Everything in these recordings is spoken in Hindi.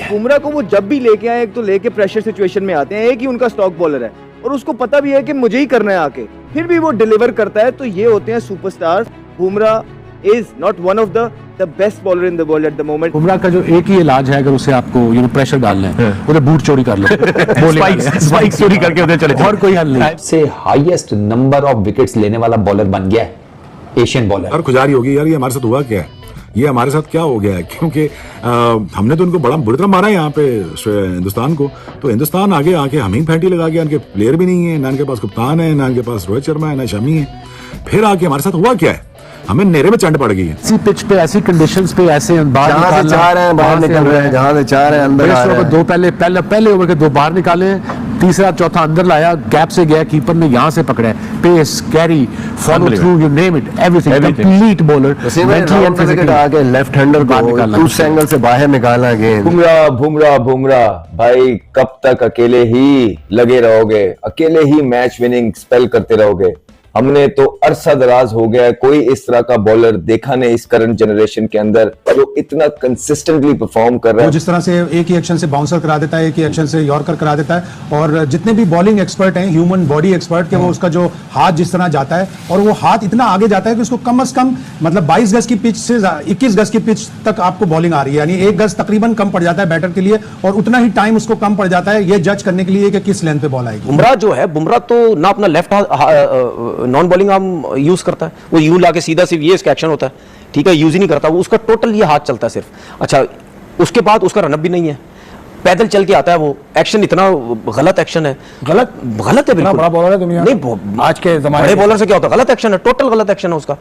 बुमराह को वो जब भी लेके आए, एक तो लेके प्रेशर सिचुएशन में आते हैं, एक ही उनका स्टॉक बॉलर है और उसको पता भी है कि मुझे ही करना है आके, फिर भी वो डिलीवर करता है। तो ये होते हैं superstar. Bumrah is not one of the best bowler in the world at the moment. Bumrah का जो एक ही इलाज है, अगर उसे आपको प्रेशर डालना है, उधर बूट चोरी कर लो, स्पाइक चोरी करके उधर चले, और कोई हल नहीं। से हाईएस्ट नंबर ऑफ विकेट्स लेने वाला बॉलर बन गया है एशियन बॉलर। यार खुजारी होगी यार, ये हमारे साथ हुआ क्या है, ये हमारे साथ क्या हो गया है? क्योंकि हमने तो उनको बड़ा बुरी तरह मारा है यहाँ पे हिंदुस्तान को, तो हिंदुस्तान आगे आके हम ही फैंटी लगा के, उनके प्लेयर भी नहीं है, ना इनके पास कप्तान है, ना इनके पास रोहित शर्मा है, ना शमी है, फिर आके हमारे साथ हुआ क्या है, हमें नेरे में चंड पड़ गई है। इसी पिच पे, ऐसी कंडीशंस पे, ऐसे जहां से चाह रहे हैं बाहर निकल रहे हैं, जहां से चाह रहे हैं अंदर आ रहे हैं। दो पहले ओवर के दो बाहर निकाले, तीसरा चौथा अंदर लाया, गैप से गया, कीपर ने यहां से पकड़ा है, pace, carry, follow through, you name it, everything, complete bowler. Mentally and physically आके लेफ्ट हैंडर को उस एंगल से बाहर निकालना गेंद। बुमराह भाई, कब तक अकेले ही लगे रहोगे, अकेले ही मैच विनिंग स्पेल करते रहोगे? हमने तो अरसा दराज हो गया है कोई इस तरह का बॉलर देखा नहीं इस करंट जनरेशन के अंदर जो इतना कंसिस्टेंटली परफॉर्म कर रहा है। जिस तरह से एक ही एक्शन से बाउंसर करा देता है, एक ही एक्शन से यॉर्कर करा देता है, और जितने भी बॉलिंग एक्सपर्ट हैं, ह्यूमन बॉडी एक्सपर्ट के, वो उसका जो हाथ जिस तरह जाता है, और वो हाथ इतना आगे जाता है कि उसको कम से कम मतलब 22 गज की पिच से 21 गज की पिच तक आपको बॉलिंग आ रही है, यानी 1 गज तकरीबन कम पड़ जाता है बैटर के लिए, और उतना ही टाइम उसको कम पड़ जाता है ये जज करने के लिए कि किस लेंथ पे बॉल आएगी। बुमराह जो है, बुमराह तो ना अपना left non bowling arm use करता है, वो यूं लाके सीधा सिर्फ ये इसका एक्शन होता है, ठीक है, यूज ही नहीं करता वो, उसका टोटल ये हाथ चलता है सिर्फ। अच्छा, उसके बाद उसका रनअप भी नहीं है, पैदल चल के आता है, वो एक्शन इतना गलत एक्शन है, गलत है बिल्कुल। बड़ा बॉलर है दुनिया में नहीं, आज के जमाने बड़े बॉलर से क्या होता है, गलत एक्शन है, टोटल गलत एक्शन है उसका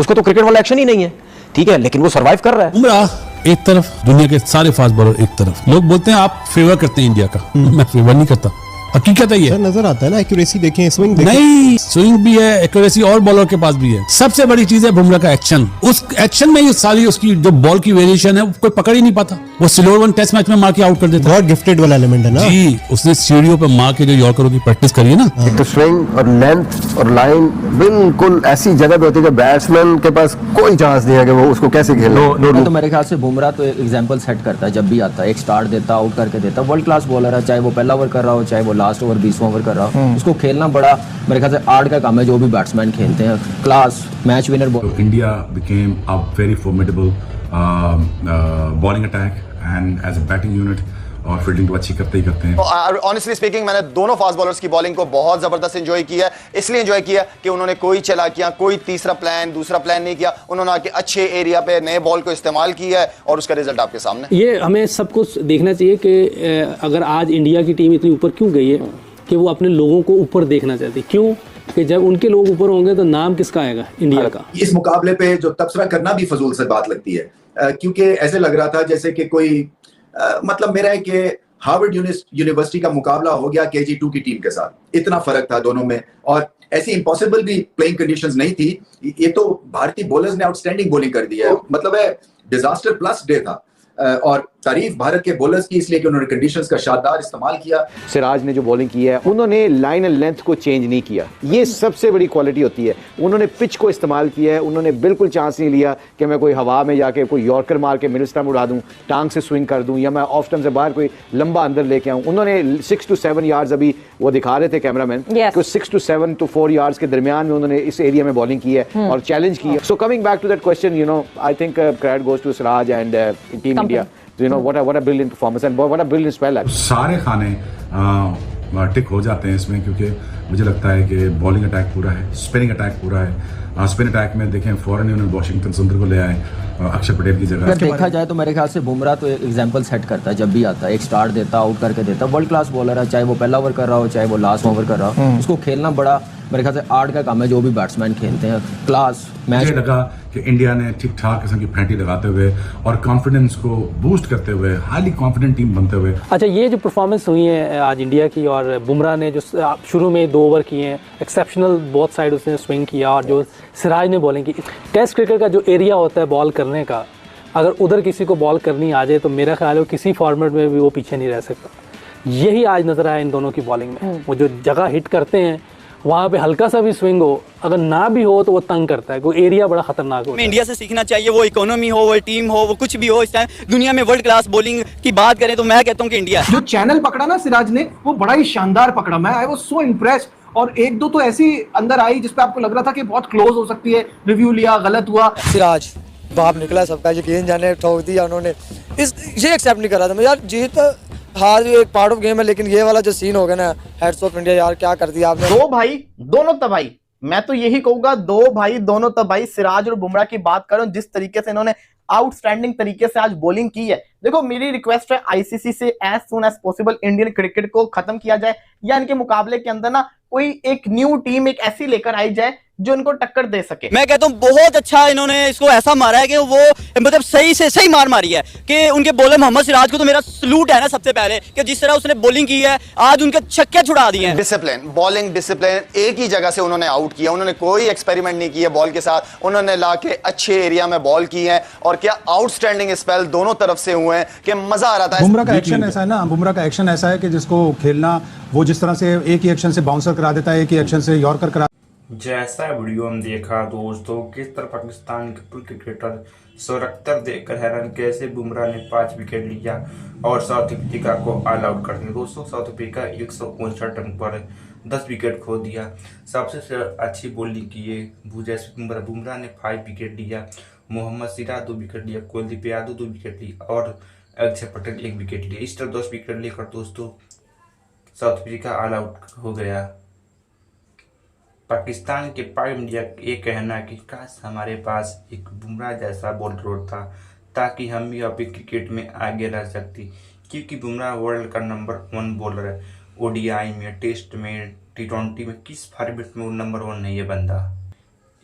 तो क्रिकेट वाला एक्शन ही नहीं है, ठीक है, लेकिन वो सर्वाइव कर रहा है। बुमराह एक तरफ, दुनिया के सारे फास्ट बॉलर एक तरफ। लोग बोलते हैं आप फेवर करते हैं इंडिया का, मैं फेवर नहीं करता, हकीकत है ये। नजर आता है ना, एक्यूरेसी देखें, स्विंग देखें। नहीं, स्विंग भी है, एक्यूरेसी और बॉलर के पास भी है। सबसे बड़ी चीज है बुमराह का एक्शन। उस एक्शन में ये सारी उसकी जो बॉल की वेरिएशन है कोई पकड़ ही नहीं पाता। वो स्लोअर वन टेस्ट मैच में मार के आउट कर देता है। बहुत गिफ्टेड वाला एलिमेंट है ना जी, उसने सीढ़ियों पे मार के जो यॉर्करों की प्रैक्टिस करी है ना। एक तो स्विंग और लेंथ और लाइन बिल्कुल ऐसी जगह पे होती है कि बैट्समैन के पास कोई चांस नहीं है कि वो उसको कैसे खेले। तो मेरे ख्याल से बुमराह तो एक एग्जांपल सेट करता है, जब भी आता है एक स्टार्ट देता, आउट करके देता, वर्ल्ड क्लास बॉलर है, चाहे वो पहला ओवर कर रहा हो, चाहे वो लास्ट ओवर 20वां ओवर कर रहा हो, उसको खेलना बड़ा मेरे ख्याल से आर्ट का काम है, जो भी बैट्समैन खेलते हैं, class match winner bowler. India became a very formidable bowling attack and as a batting unit, और फील्डिंग तो अच्छी करते ही करते हैं। ऑनेस्टली स्पीकिंग, मैंने दोनों फास्ट बॉलर्स की बॉलिंग को बहुत जबरदस्त एंजॉय किया, इसलिए एंजॉय किया कि उन्होंने कोई चालाकियां, कोई तीसरा प्लान, दूसरा प्लान नहीं किया, उन्होंने आके अच्छे एरिया पे नए बॉल को इस्तेमाल किया है, और उसका रिजल्ट आपके सामने। ये हमें सब कुछ देखना चाहिए कि अगर आज इंडिया की टीम इतनी ऊपर क्यों गई है, कि वो अपने लोगों को ऊपर देखना चाहती है। क्यों? कि जब उनके लोग ऊपर होंगे तो नाम किसका आएगा? इंडिया का। इस मुकाबले पे जो तबसरा करना भी फजूल से बात लगती है, क्योंकि ऐसे लग रहा था जैसे कि कोई मतलब मेरा है कि हार्वर्ड यूनिवर्सिटी का मुकाबला हो गया KG2 की टीम के साथ, इतना फर्क था दोनों में, और ऐसी इम्पॉसिबल भी प्लेइंग कंडीशंस नहीं थी। ये तो भारतीय बॉलर्स ने आउटस्टैंडिंग बॉलिंग कर दी है, मतलब है डिजास्टर प्लस डे था, और तारीफ भारत के बॉलर्स की इसलिए कि उन्होंने कंडीशंस का शानदार इस्तेमाल किया। सिराज ने जो बॉलिंग की है, उन्होंने लाइन एंड लेंथ को चेंज नहीं किया, ये सबसे बड़ी क्वालिटी होती है। उन्होंने पिच को इस्तेमाल किया है, उन्होंने बिल्कुल चांस नहीं लिया कि मैं कोई हवा में जाके कोई यॉर्कर मार के मिडिल स्टंप उड़ा दूं, टांग से स्विंग कर दूं, या मैं ऑफ स्टंप से बाहर कोई लंबा अंदर लेके आऊं। उन्होंने 6 to 7 यार्ड्स, अभी वो दिखा रहे थे कैमरामैन, 6 to 7 to 4 यार्ड्स के दरमियान में उन्होंने इस एरिया में बॉलिंग की है और चैलेंज की है। So coming back to that question, I think credit goes to Siraj and team India. what a brilliant performance and what a brilliant spell. सारे खाने टिक हो जाते हैं इसमें, क्योंकि मुझे लगता है कि बॉलिंग अटैक पूरा है, स्पिनिंग अटैक पूरा है। स्पिन अटैक में देखें फौरन ही उन्होंने वॉशिंगटन सुंदर को ले आए अक्षर पटेल की जगह। अगर देखा जाए तो मेरे ख्याल से बुमराह तो एक एग्जांपल सेट करता है, जब भी आता है एक स्टार्ट देता, आउट करके देता, वर्ल्ड क्लास बॉलर है, चाहे वो पहला ओवर कर रहा हो, चाहे वो लास्ट ओवर कर रहा हो, उसको खेलना बड़ा मेरे ख्याल से आर्ट का काम है, जो भी बैट्समैन खेलते हैं, क्लास मैच। मुझे लगा कि इंडिया ने ठीक ठाक किस्म की फैंटी लगाते हुए और कॉन्फिडेंस को बूस्ट करते हुए हाईली कॉन्फिडेंट टीम बनते हुए। अच्छा, ये जो परफॉर्मेंस हुई है आज इंडिया की, और बुमराह ने जो शुरू में 2 ओवर किए हैं, एक्सेप्शनल बोथ साइड उसने स्विंग किया, और जो सिराज ने बॉलिंग की, टेस्ट क्रिकेट का जो एरिया होता है बॉल करने का, अगर उधर किसी को बॉल करनी आ जाए तो मेरा ख्याल है किसी फॉर्मेट में भी वो पीछे नहीं रह सकता। यही आज नज़र आया इन दोनों की बॉलिंग में, वो जो जगह हिट करते हैं वहाँ पे हल्का सा भी स्विंग हो, अगर ना भी हो तो वो तंग करता है, कोई एरिया बड़ा खतरनाक होता है। इंडिया से सीखना चाहिए, वो इकोनॉमी हो, वो टीम हो, वो कुछ भी हो, इस टाइम दुनिया में वर्ल्ड क्लास बॉलिंग की बात करें तो मैं कहता हूँ कि इंडिया। जो चैनल पकड़ा ना सिराज ने, वो बड़ा ही शानदार पकड़ा, मैं आई वाज सो इम्प्रेस्ड। और एक दो तो ऐसी अंदर आई जिसपे आपको लग रहा था कि बहुत क्लोज हो सकती है, रिव्यू लिया, गलत हुआ। सिराज बाप निकला, सबका यकीन जाने ठोक दिया उन्होंने। ये एक्सेप्ट नहीं कर रहा था मैं यार, जीत हार एक पार्ट ऑफ गेम है, लेकिन ये वाला जो सीन हो गया ना, हेड्स ऑफ इंडिया यार, क्या कर दिया आपने। दो भाई दोनों तबाही, मैं तो यही कहूंगा, दो भाई दोनों तबाही। सिराज और बुमराह की बात करूं, जिस तरीके से इन्होंने आउटस्टैंडिंग तरीके से आज बॉलिंग की है, देखो मेरी रिक्वेस्ट है आईसीसी से as soon as possible Indian cricket को खत्म किया जाए, या इनके मुकाबले के अंदर ना कोई एक न्यू टीम एक ऐसी लेकर आई जाए जो इनको टक्कर दे सके। मैं कहता हूँ बहुत अच्छा इन्होंने इसको ऐसा मारा है कि वो मतलब सही से सही मार मारी है कि उनके बॉलर मोहम्मद सिराज को तो मेरा सलूट है ना सबसे पहले, कि जिस तरह उसने बॉलिंग की है, आज उनके छक्के छुड़ा दिए हैं। डिसिप्लिन, बॉलिंग डिसिप्लिन, एक ही जगह से उन्होंने आउट किया, उन्होंने कोई एक्सपेरिमेंट नहीं किया बॉल के साथ, उन्होंने लाके अच्छे एरिया में बॉल की है, और क्या आउटस्टैंडिंग स्पेल दोनों तरफ से हुए हैं कि मजा आ रहा था। बुमराह का एक्शन ऐसा है ना, बुमराह का एक्शन ऐसा है कि जिसको खेलना, वो जिस तरह से एक ही एक्शन से बाउंसर करा देता है, एक ही एक्शन से यॉर्कर करा। जैसा वीडियो हम देखा दोस्तों, किस तरह पाकिस्तान के पुल क्रिकेटर सुरक्षित देखकर हैरान कैसे बुमराह ने 5 विकेट लिया और साउथ अफ्रीका को ऑल आउट कर दिया। दोस्तों साउथ अफ्रीका 159 रन पर 10 विकेट खो दिया। सबसे अच्छी बॉलिंग की है बुमराह ने 5 विकेट लिया, मोहम्मद सिराज 2 विकेट लिया, कुलदीप यादव 2 विकेट लिया और अक्षर पटेल 1 विकेट लिया। इस तरह 10 विकेट लेकर दोस्तों साउथ अफ्रीका ऑल आउट हो गया। पाकिस्तान के प्राइम मीडिया का ये कहना है कि काश हमारे पास एक बुमराह जैसा बॉलर होता ताकि हम भी अभी क्रिकेट में आगे रह सकती, क्योंकि बुमराह वर्ल्ड का नंबर 1 बॉलर है। ओडीआई में, टेस्ट में, टी20 में, किस फॉर्मेट में वो नंबर 1 नहीं है बंदा।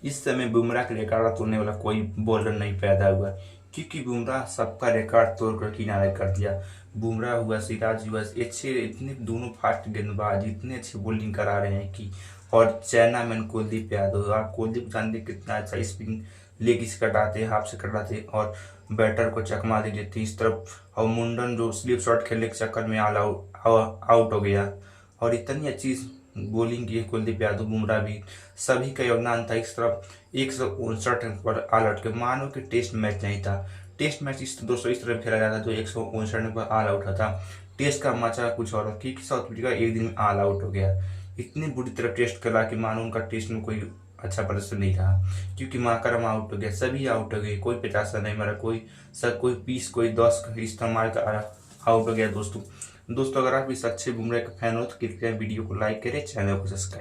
इस समय बुमराह के रिकॉर्ड तोड़ने वाला कोई बॉलर नहीं पैदा हुआ, क्योंकि बुमराह सबका रिकॉर्ड तोड़कर किनारे कर दिया। बुमराह हुआ, सिराज हुआ, अच्छे इतने दोनों फास्ट गेंदबाज इतने अच्छे बॉलिंग करा रहे हैं कि, और चाइना में कुलदीप यादव, आप कुलदीप जानते कितना अच्छा स्पिन लेग से कटाते, हाफ से कटाते और बैटर को चकमा दे देते। इस तरफ और मुंडन जो स्लिप शॉट खेलने के चक्कर में आउट हो गया, और इतनी अच्छी बॉलिंग की कुलदीप यादव, बुमराह भी, सभी का योगदान था। इस तरफ 159 रन पर ऑल आउट के, मानो कि टेस्ट मैच नहीं था। टेस्ट मैच दोस्तों इस तरफ खेला जाता जो 159 रन पर ऑल आउट था। टेस्ट का मजा कुछ और, क्योंकि साउथ अफ्रीका एक दिन में ऑल आउट हो गया। इतनी बुरी तरह टेस्ट करा कि मानो उनका टेस्ट में कोई अच्छा प्रदर्शन नहीं रहा, क्योंकि माकरम आउट हो गया, सभी आउट हो गए, कोई 50 नहीं मारा, कोई 20, कोई 10 इस तरह मार कर आउट हो गया। दोस्तों अगर आप इस अच्छे बुमराह के फैन हो तो कृपया वीडियो को लाइक करें, चैनल को सब्सक्राइब।